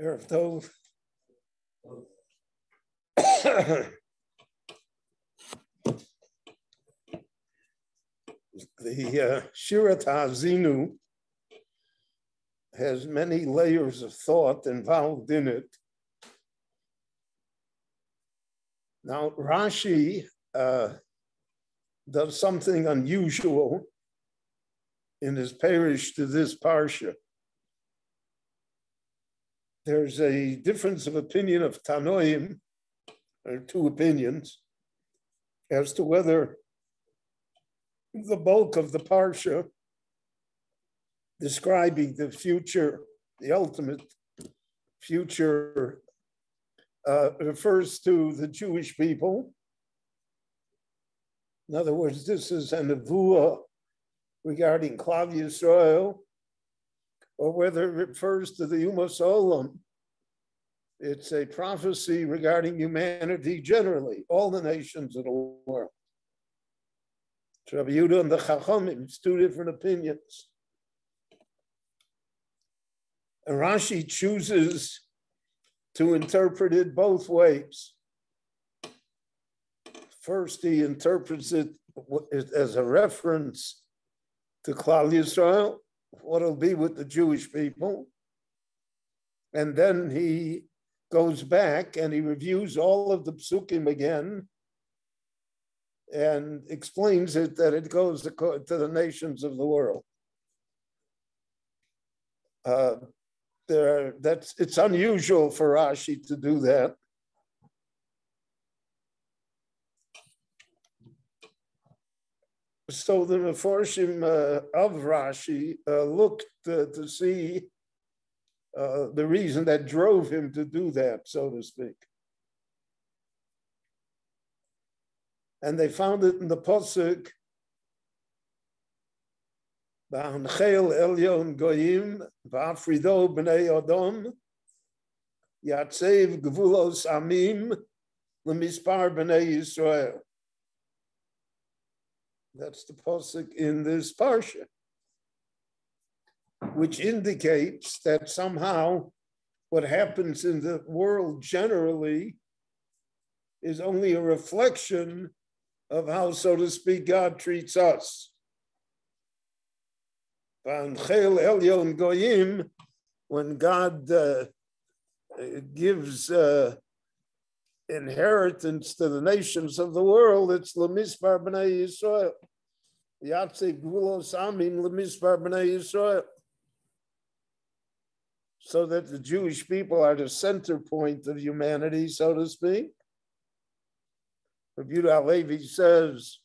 Erev Tov. The Shira Ta'azinu has many layers of thought involved in it. Now, Rashi does something unusual in his parish to this parsha. There's a difference of opinion of Tanoim, or two opinions, as to whether the bulk of the parsha describing the future, the ultimate future, refers to the Jewish people. In other words, this is a nevuah regarding Klal Yisrael, or whether it refers to the Umas Olam. It's a prophecy regarding humanity generally, all the nations of the world. Rabbi Yehuda and the Chachamim, it's two different opinions. And Rashi chooses to interpret it both ways. First, he interprets it as a reference to Klal Yisrael, what it'll be with the Jewish people. And then he goes back and he reviews all of the psukim again and explains it that it goes to the nations of the world. It's unusual for Rashi to do that. So the Meforshim of Rashi looked to see the reason that drove him to do that, so to speak. And they found it in the Pasuk, Ba'anchel elyon goyim, va'afrido b'nei odom, yatsev gvulos amim, l'mispar b'nei Yisrael. That's the Pasuk in this parsha, which indicates that somehow what happens in the world generally is only a reflection of how, so to speak, God treats us. When God gives inheritance to the nations of the world, it's l'mispar b'nei Yisrael. Yatsev gvulos amim l'mispar b'nei Yisrael. So that the Jewish people are the center point of humanity, so to speak. Rabbi Yehuda Halevi says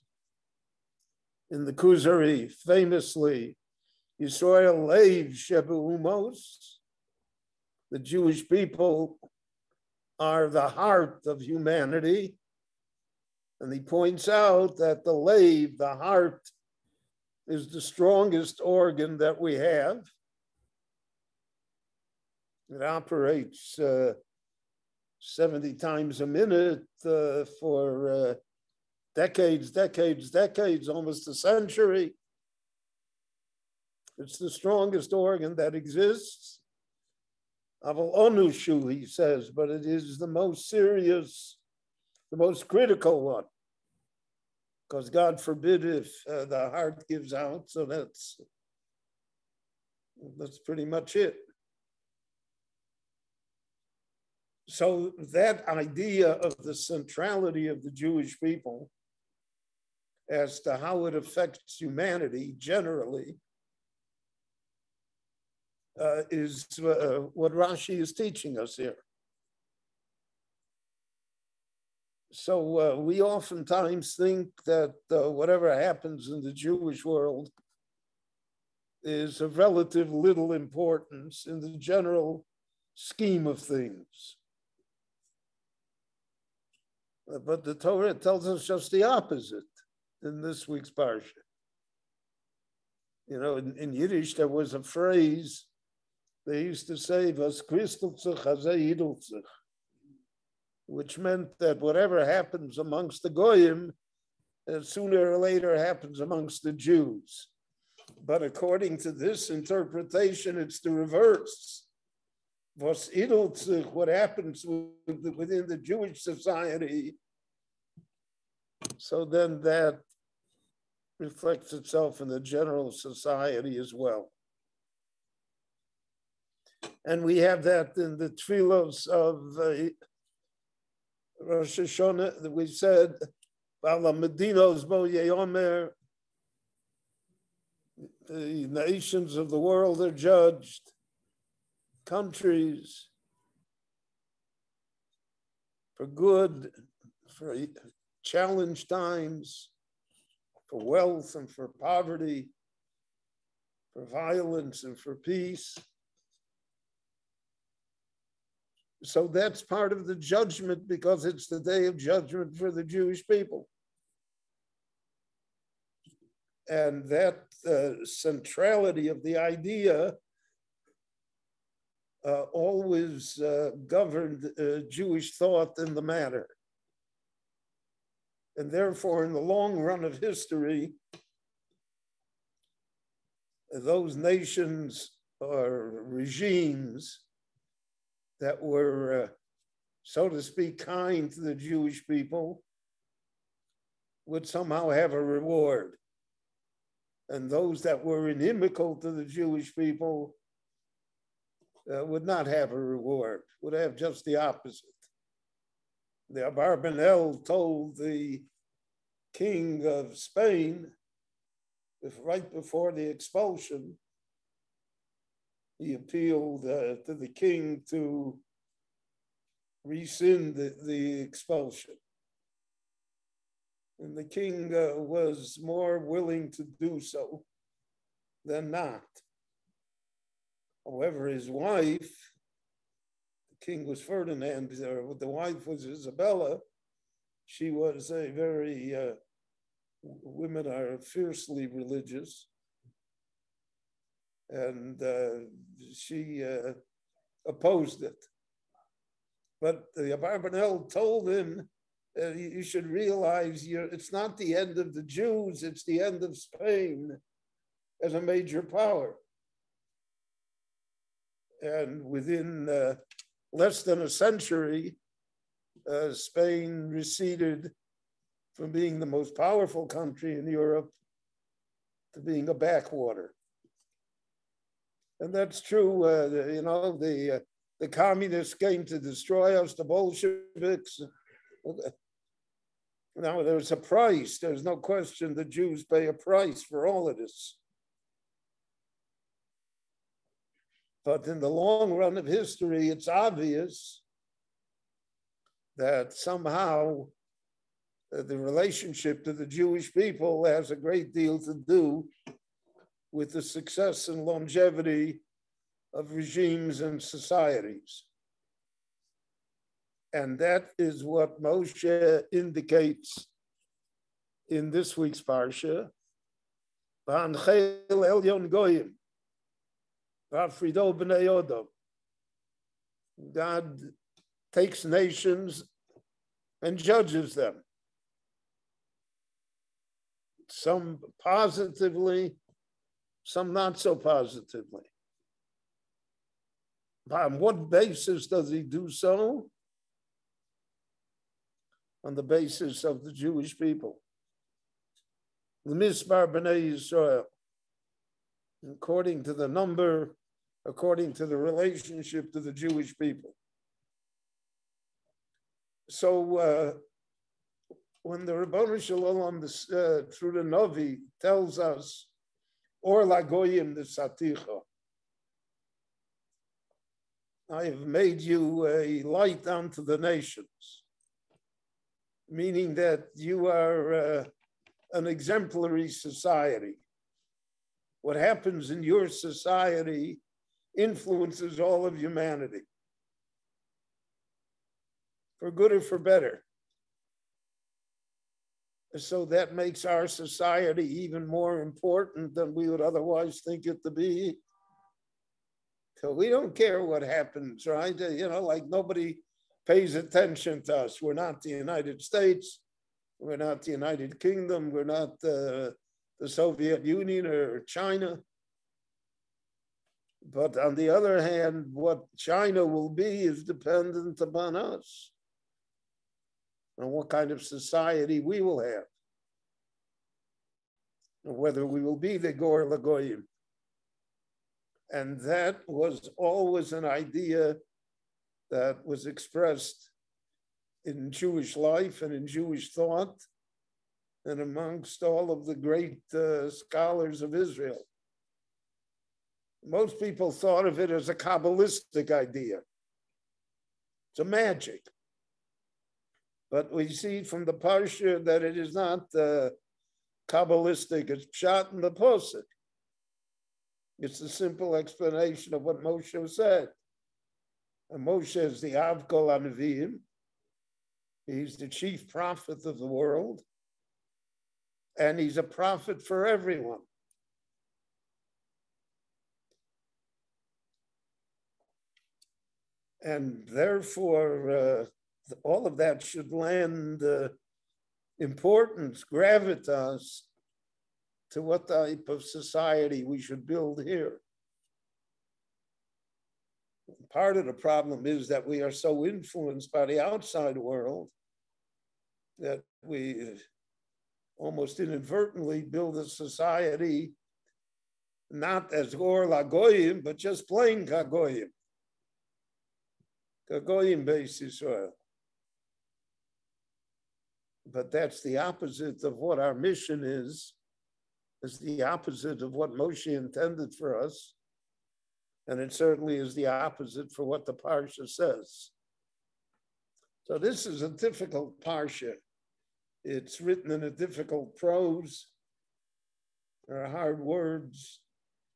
in the Kuzari, famously, Yisrael leiv shebu umos, the Jewish people are the heart of humanity. And he points out that the leiv, the heart, is the strongest organ that we have. It operates 70 times a minute for decades, almost a century. It's the strongest organ that exists. Aval onushu, he says, but it is the most serious, the most critical one. Because God forbid if the heart gives out, so that's pretty much it. So that idea of the centrality of the Jewish people as to how it affects humanity generally is what Rashi is teaching us here. So we oftentimes think that whatever happens in the Jewish world is of relative little importance in the general scheme of things. But the Torah tells us just the opposite in this week's parsha. You know, in Yiddish, there was a phrase they used to say, "Was Christel sich, hazeh yidel sich," which meant that whatever happens amongst the Goyim, sooner or later happens amongst the Jews. But according to this interpretation, it's the reverse. what happens within the Jewish society, so then that reflects itself in the general society as well. And we have that in the tefillos of Rosh Hashanah that we said, "Bala Medinos bo yeomer," the nations of the world are judged, countries, for good, for challenge times, for wealth and for poverty, for violence and for peace. So that's part of the judgment, because it's the day of judgment for the Jewish people. And that centrality of the idea always governed Jewish thought in the matter. And therefore, in the long run of history, those nations or regimes that were, so to speak, kind to the Jewish people would somehow have a reward. And those that were inimical to the Jewish people would not have a reward, would have just the opposite. The Abarbanel told the king of Spain, right before the expulsion, he appealed to the king to rescind the expulsion. And the king was more willing to do so than not. However, his wife, the king was Ferdinand, the wife was Isabella. She was a very, women are fiercely religious. And she opposed it. But the Abarbanel told him, you should realize it's not the end of the Jews, it's the end of Spain as a major power. And within less than a century, Spain receded from being the most powerful country in Europe to being a backwater. And that's true. The communists came to destroy us, the Bolsheviks. Now, there's a price. There's no question the Jews pay a price for all of this. But in the long run of history, it's obvious that somehow the relationship to the Jewish people has a great deal to do with the success and longevity of regimes and societies. And that is what Moshe indicates in this week's Parsha. V'anchel elyon goyim, v'afrido b'nei odom. God takes nations and judges them. Some positively, some not so positively. On what basis does he do so? On the basis of the Jewish people. The Misbar B'nai Yisrael, according to the number, according to the relationship to the Jewish people. So when the Ribono Shel Olam through the Novi tells us, Or lagoyim nesaticha, I have made you a light unto the nations, meaning that you are an exemplary society. What happens in your society influences all of humanity, for good or for better. So that makes our society even more important than we would otherwise think it to be. So we don't care what happens, right? Like nobody pays attention to us. We're not the United States. We're not the United Kingdom. We're not the Soviet Union or China. But on the other hand, what China will be is dependent upon us and what kind of society we will have, and whether we will be the Gor Lagoyim. And that was always an idea that was expressed in Jewish life and in Jewish thought and amongst all of the great scholars of Israel. Most people thought of it as a Kabbalistic idea. It's a magic. But we see from the Parsha that it is not Kabbalistic, it's Pshat in the Posuk. It's a simple explanation of what Moshe said. And Moshe is the Av Kol HaNeviim. He's the chief prophet of the world. And he's a prophet for everyone. And therefore, all of that should lend importance, gravitas, to what type of society we should build here. Part of the problem is that we are so influenced by the outside world that we almost inadvertently build a society not as Or Lagoyim, but just plain Kagoyim. Kagoyim Beis Yisrael. But that's the opposite of what our mission is. It's the opposite of what Moshe intended for us. And it certainly is the opposite for what the Parsha says. So this is a difficult Parsha. It's written in a difficult prose. There are hard words.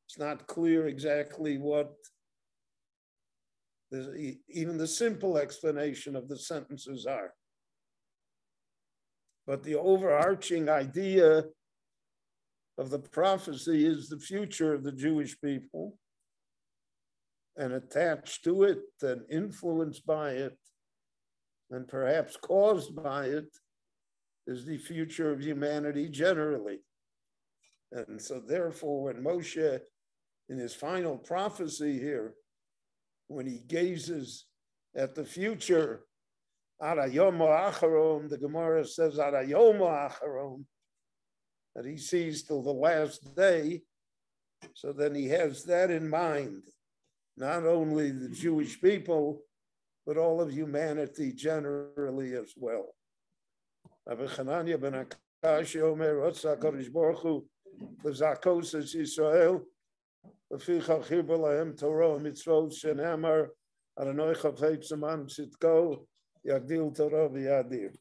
It's not clear exactly what, even the simple explanation of the sentences are. But the overarching idea of the prophecy is the future of the Jewish people, and attached to it and influenced by it, and perhaps caused by it, is the future of humanity generally. And so therefore, when Moshe, in his final prophecy here, when he gazes at the future, Ara Yomo Acharon, the Gemara says Ara Yomo Acharon, that he sees till the last day. So then he has that in mind, not only the Jewish people, but all of humanity generally as well. Rabbi Chananya ben Akashi Omer, Rotza HaKadosh Baruch Hu, L'zakos es Yisrael, L'ficha chirba lahem Torah mitzvot shenemar, Adonai chafetz zeman tzidko, Yagdil Torah v'yadir.